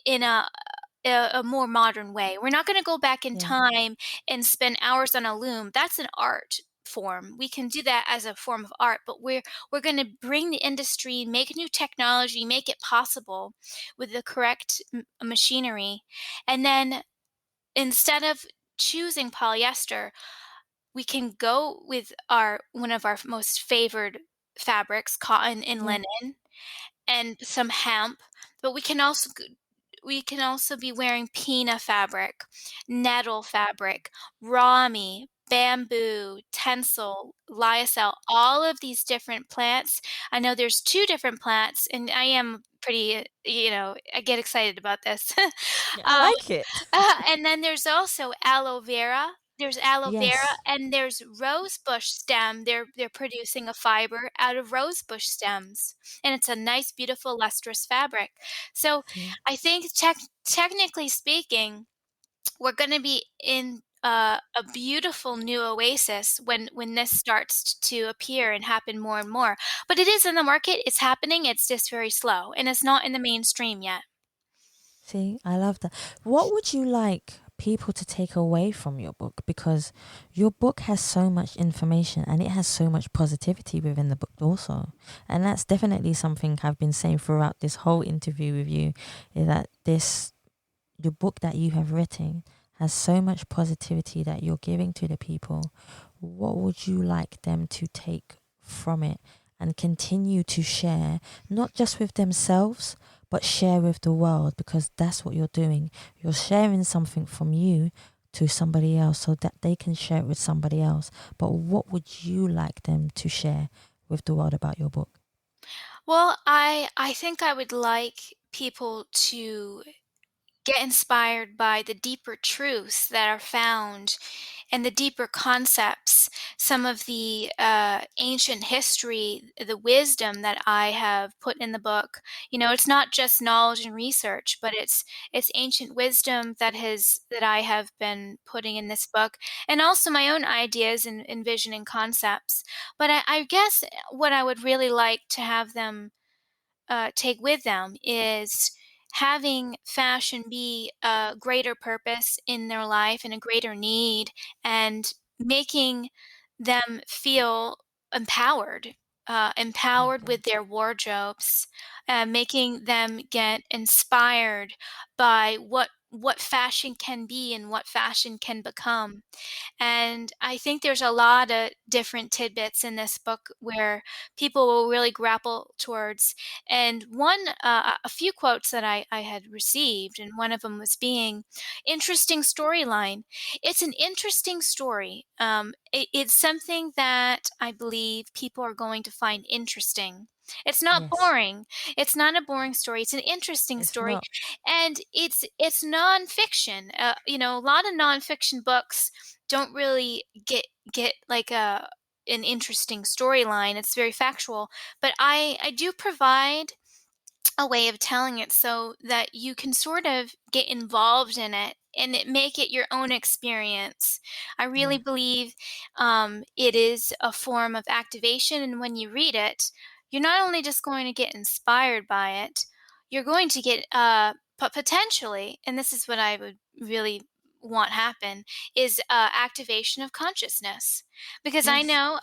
Speaker 2: in a more modern way. We're not going to go back in
Speaker 1: Yeah.
Speaker 2: time and spend hours on a loom. That's an art form. We can do that as a form of art, but we're going to bring the industry, make new technology, make it possible with the correct machinery, and then instead of choosing polyester, we can go with our one of our most favored fabrics, cotton and
Speaker 1: Yeah.
Speaker 2: linen, and some hemp, but we can also be wearing pina fabric, nettle fabric, rami, bamboo, tencel, lyocell, all of these different plants. I know there's two different plants, and I am pretty, I get excited about this.
Speaker 1: Yeah, I
Speaker 2: um,
Speaker 1: like it.
Speaker 2: and then there's also aloe vera. There's aloe vera
Speaker 1: Yes.
Speaker 2: and there's rosebush stem. They're producing a fiber out of rosebush stems, and it's a nice, beautiful, lustrous fabric. So
Speaker 1: See?
Speaker 2: I think technically speaking, we're going to be in a beautiful new oasis when this starts to appear and happen more and more. But it is in the market. It's happening. It's just very slow, and it's not in the mainstream yet.
Speaker 1: See, I love that. What would you like people to take away from your book? Because your book has so much information and it has so much positivity within the book also. And that's definitely something I've been saying throughout this whole interview with you, is that your book that you have written has so much positivity that you're giving to the people. What would you like them to take from it and continue to share, not just with themselves, but share with the world? Because that's what you're doing. You're sharing something from you to somebody else so that they can share it with somebody else. But what would you like them to share with the world about your book?
Speaker 2: Well, I think I would like people to get inspired by the deeper truths that are found and the deeper concepts, some of the ancient history, the wisdom that I have put in the book. It's not just knowledge and research, but it's ancient wisdom that I have been putting in this book, and also my own ideas and vision and concepts. But I guess what I would really like to have them take with them is having fashion be a greater purpose in their life and a greater need, and making them feel empowered, empowered
Speaker 1: Okay.
Speaker 2: with their wardrobes, making them get inspired by what fashion can be and what fashion can become. And I think there's a lot of different tidbits in this book where people will really grapple towards. And a few quotes that I had received, and one of them was being interesting storyline. It's an interesting story. It's something that I believe people are going to find interesting. It's not
Speaker 1: Yes.
Speaker 2: boring. It's not a boring story. It's an interesting
Speaker 1: It's
Speaker 2: story,
Speaker 1: not.
Speaker 2: and it's nonfiction. A lot of nonfiction books don't really get like an interesting storyline. It's very factual, but I do provide a way of telling it so that you can sort of get involved in it and make it your own experience. I really
Speaker 1: Yeah.
Speaker 2: believe it is a form of activation, and when you read it, you're not only just going to get inspired by it, you're going to get potentially, and this is what I would really want happen, is activation of consciousness. Because
Speaker 1: Yes.
Speaker 2: I know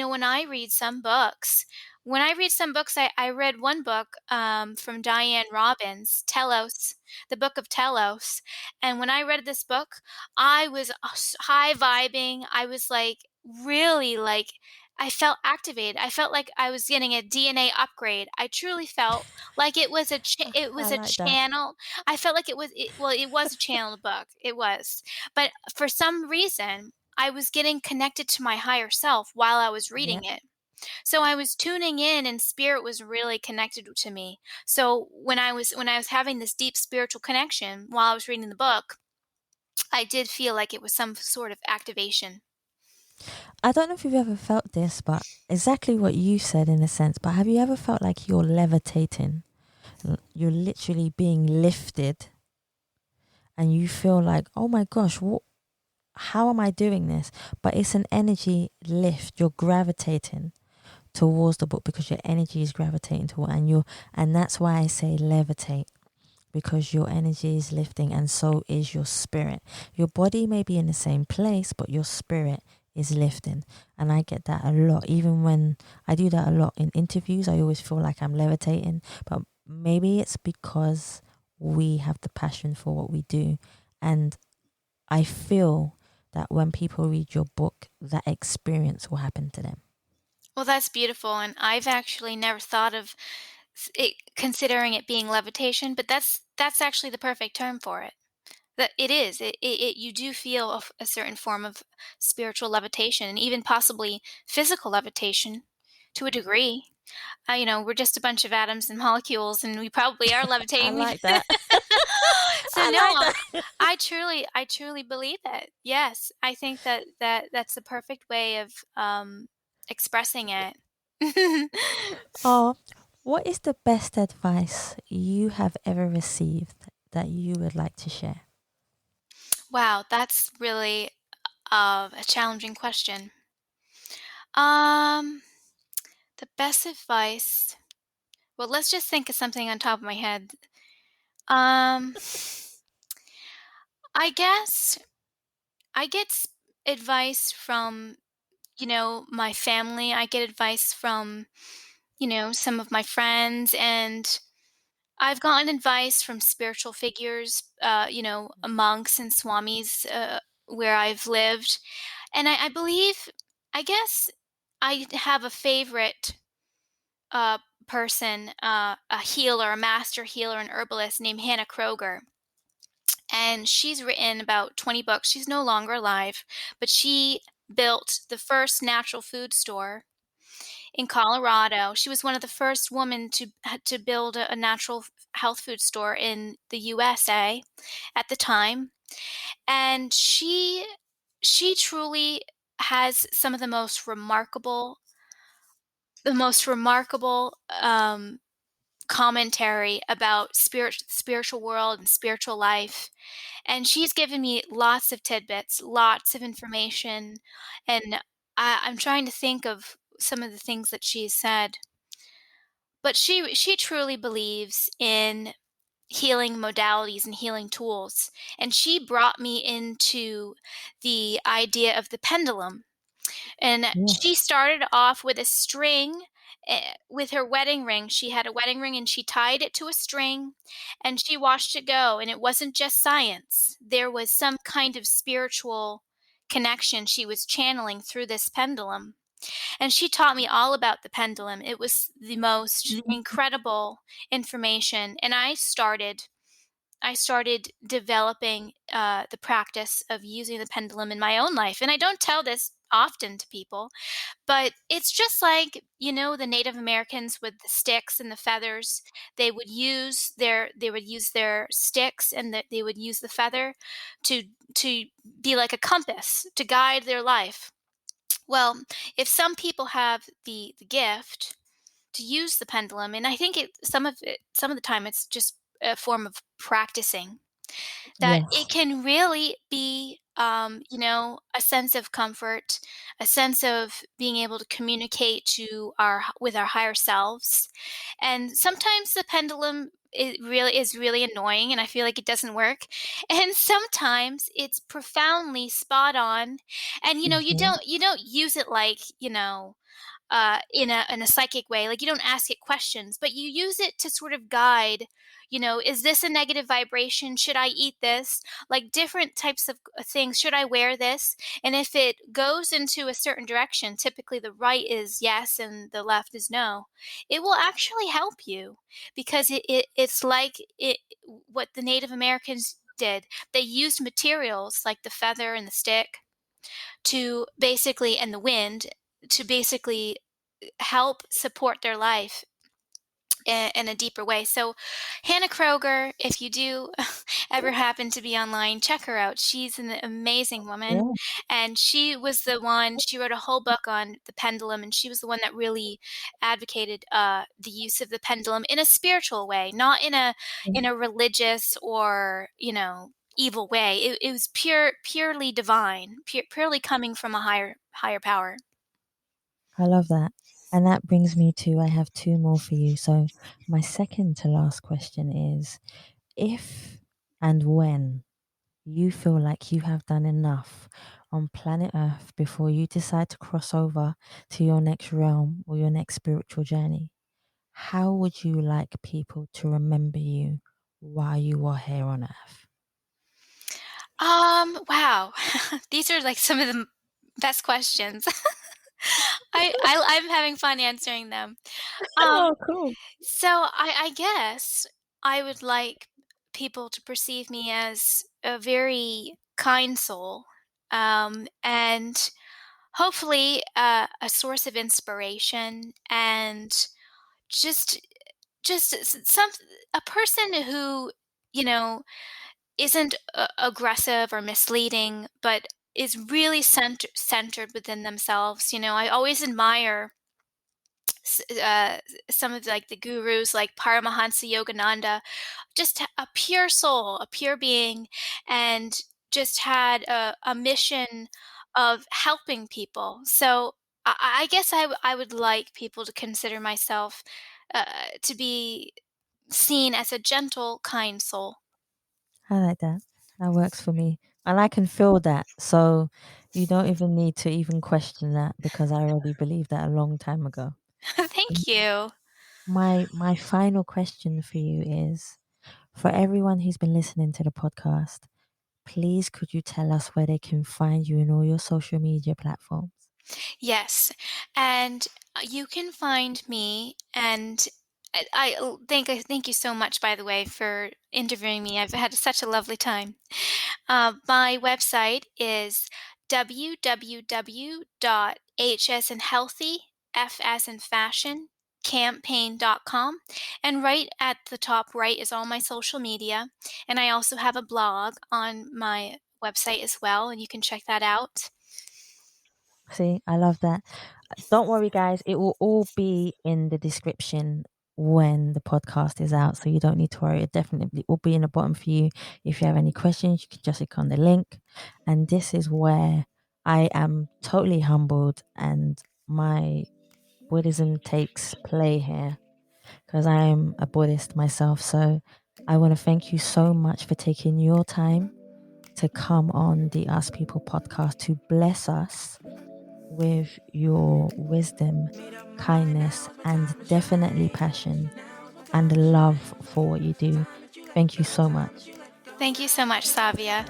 Speaker 2: when I read some books, I read one book from Diane Robbins, Telos, the Book of Telos. And when I read this book, I was high vibing. I was like, really like, I felt activated. I felt like I was getting a DNA upgrade. I truly felt like it
Speaker 1: I
Speaker 2: was a
Speaker 1: like that.
Speaker 2: channel. I felt like it was a channel book. It was. But for some reason, I was getting connected to my higher self while I was reading
Speaker 1: Yep.
Speaker 2: it. So I was tuning in and spirit was really connected to me. So when I was having this deep spiritual connection while I was reading the book, I did feel like it was some sort of activation.
Speaker 1: I don't know if you've ever felt this, but exactly what you said in a sense. But have you ever felt like you're levitating? You're literally being lifted, and you feel like, oh my gosh, what? How am I doing this? But it's an energy lift. You're gravitating towards the book because your energy is gravitating toward, and that's why I say levitate, because your energy is lifting, and so is your spirit. Your body may be in the same place, but your spirit is lifting. And I get that a lot. Even when I do that a lot in interviews, I always feel like I'm levitating. But maybe it's because we have the passion for what we do. And I feel that when people read your book, that experience will happen to them.
Speaker 2: Well, that's beautiful, and I've actually never thought of considering it being levitation, but that's actually the perfect term for it. That it is. You do feel a certain form of spiritual levitation, and even possibly physical levitation to a degree. We're just a bunch of atoms and molecules, and we probably are
Speaker 1: I
Speaker 2: levitating.
Speaker 1: like that.
Speaker 2: So
Speaker 1: I
Speaker 2: no,
Speaker 1: like that.
Speaker 2: I truly believe it. Yes, I think that's the perfect way of expressing it.
Speaker 1: Oh, what is the best advice you have ever received that you would like to share?
Speaker 2: Wow, that's really a challenging question. Um, the best advice. Well, let's just think of something on top of my head. Um, I guess I get advice from, my family. I get advice from, some of my friends, and I've gotten advice from spiritual figures, monks and swamis, where I've lived. And I believe, I guess I have a favorite uh, person, a healer, a master healer, an herbalist named Hannah Kroger. And she's written about 20 books. She's no longer alive, but she built the first natural food store in Colorado. She was one of the first women to build a natural health food store in the USA at the time. And she truly has some of the most remarkable commentary about spiritual world and spiritual life. And she's given me lots of tidbits, lots of information, and I'm trying to think of some of the things that she's said. But she truly believes in healing modalities and healing tools, and she brought me into the idea of the pendulum. And she
Speaker 1: Yes.
Speaker 2: started off with a string, with her wedding ring. She had a wedding ring and she tied it to a string and she watched it go. And it wasn't just science, there was some kind of spiritual connection she was channeling through this pendulum. And she taught me all about the pendulum. It was the most incredible information. And I started developing the practice of using the pendulum in my own life. And I don't tell this often to people, but it's just like, the Native Americans with the sticks and the feathers. They would use their sticks, and they would use the feather to to be like a compass to guide their life. Well, if some people have the gift to use the pendulum, and I think some of the time it's just a form of practicing, that it
Speaker 1: Yes.
Speaker 2: can really be, a sense of comfort, a sense of being able to communicate with our higher selves. And sometimes the pendulum is really annoying, and I feel like it doesn't work. And sometimes it's profoundly spot on, and
Speaker 1: Mhm.
Speaker 2: you don't use it like, in a psychic way. Like, you don't ask it questions, but you use it to sort of guide. Is this a negative vibration? Should I eat this? Like, different types of things. Should I wear this? And if it goes into a certain direction, typically the right is yes and the left is no. It will actually help you, because it's like what the Native Americans did. They used materials like the feather and the stick to basically, and the wind, to basically help support their life in a deeper way. So, Hannah Kroger, if you do ever happen to be online, check her out. She's an amazing woman.
Speaker 1: Yeah.
Speaker 2: And she wrote a whole book on the pendulum, and she was the one that really advocated the use of the pendulum in a spiritual way, not in a religious or, evil way. It was purely divine, purely coming from a higher power.
Speaker 1: I love that. And that brings me to I have two more for you. So, my second to last question is if and when you feel like you have done enough on planet Earth before you decide to cross over to your next realm or your next spiritual journey, how would you like people to remember you while you are here on Earth?
Speaker 2: Wow. These are like some of the best questions. I'm having fun answering them. Um,
Speaker 1: Oh, cool.
Speaker 2: so I guess I would like people to perceive me as a very kind soul, and hopefully a source of inspiration, and just some a person who, you know isn't aggressive or misleading, but is really centered within themselves. I always admire some of like the gurus, like Paramahansa Yogananda, just a pure soul, a pure being, and just had a mission of helping people. So I guess I would like people to consider myself to be seen as a gentle, kind soul.
Speaker 1: I like that. That works for me. And I can feel that. So you don't even need to even question that because I already believed that a long time ago.
Speaker 2: Thank you.
Speaker 1: My final question for you is for everyone who's been listening to the podcast, please could you tell us where they can find you in all your social media platforms?
Speaker 2: Yes, and you can find me, and I thank you so much, by the way, for interviewing me. I've had such a lovely time. My website is www.h as in healthy, f as in fashion, campaign.com. And right at the top right is all my social media. And I also have a blog on my website as well, and you can check that out.
Speaker 1: See, I love that. Don't worry, guys. It will all be in the description when the podcast is out. So you don't need to worry. It definitely will be in the bottom for you. If you have any questions, you can just click on the link. And this is where I am totally humbled and my Buddhism takes play here because I am a Buddhist myself. So I want to thank you so much for taking your time to come on the Us People podcast to bless us with your wisdom, kindness, and definitely passion and love for what you do. Thank you so much.
Speaker 2: Thank you so much, Savia.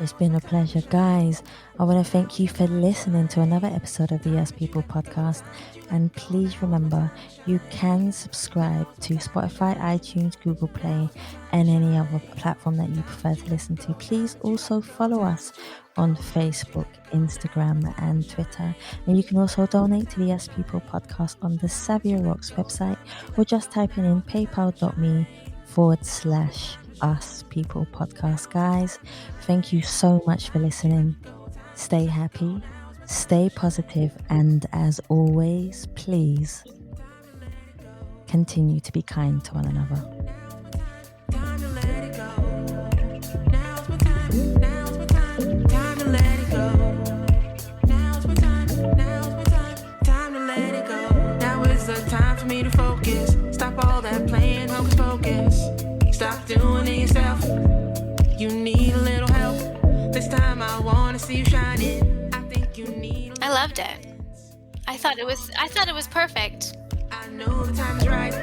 Speaker 1: It's been a pleasure, guys. I want to thank you for listening to another episode of the Yes People podcast. And please remember, you can subscribe to Spotify, iTunes, Google Play, and any other platform that you prefer to listen to. Please also follow us on Facebook, Instagram, and Twitter. And you can also donate to the Yes People podcast on the Savia Rocks website, or just type in paypal.me/Us People podcast. Guys, thank you so much for listening. Stay happy, stay positive, and as always, please continue to be kind to one another.
Speaker 3: Time to let it go. Now's my time. Now's my time. Time to let it go. Now's my time. Now's my time. Time to let it go. Now is the time for me to focus. Stop all that playing hocus pocus. Stop doing it yourself. You need a little help. This time I wanna see you shining. I think you need.
Speaker 2: I loved it. I thought it was perfect.
Speaker 3: I know the time is right.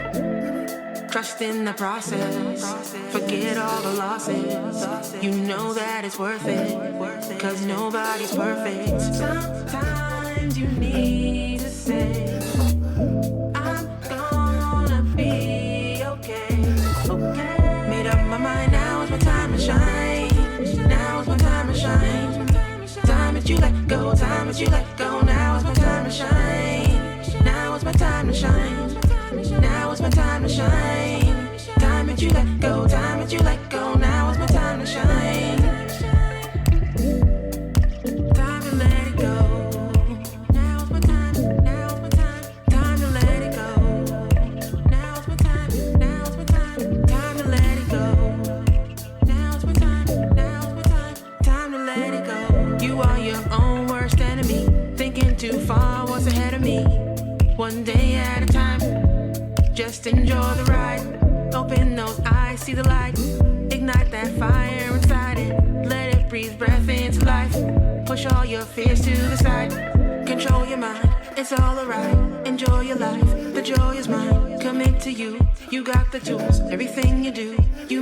Speaker 3: Trust in the process. Forget all the losses. You know that it's worth it. Cause nobody's perfect. Sometimes you need to say, I'm gonna be okay. Okay. Made up my mind, now is my time to shine. Now is my time to shine. Time that you let go, time that you let go. Now is my time to shine. Now is my time to shine. Now is my time to shine. Time that you let go, time that you let go. Now is my time to shine. Time to let it go. Now is my time. Now is my time. Time to let it go. Now is my time. Now is my time. Time to let it go. Now is my time. Now is my time. Time to let it go. You are your own worst enemy. Thinking too far, what's ahead of me? One day at a time. Just enjoy the ride. Open those eyes, see the light. Ignite that fire inside it. Let it breathe breath into life. Push all your fears to the side. Control your mind, it's all alright. Enjoy your life, the joy is mine. Commit to you, you got the tools. Everything you do, you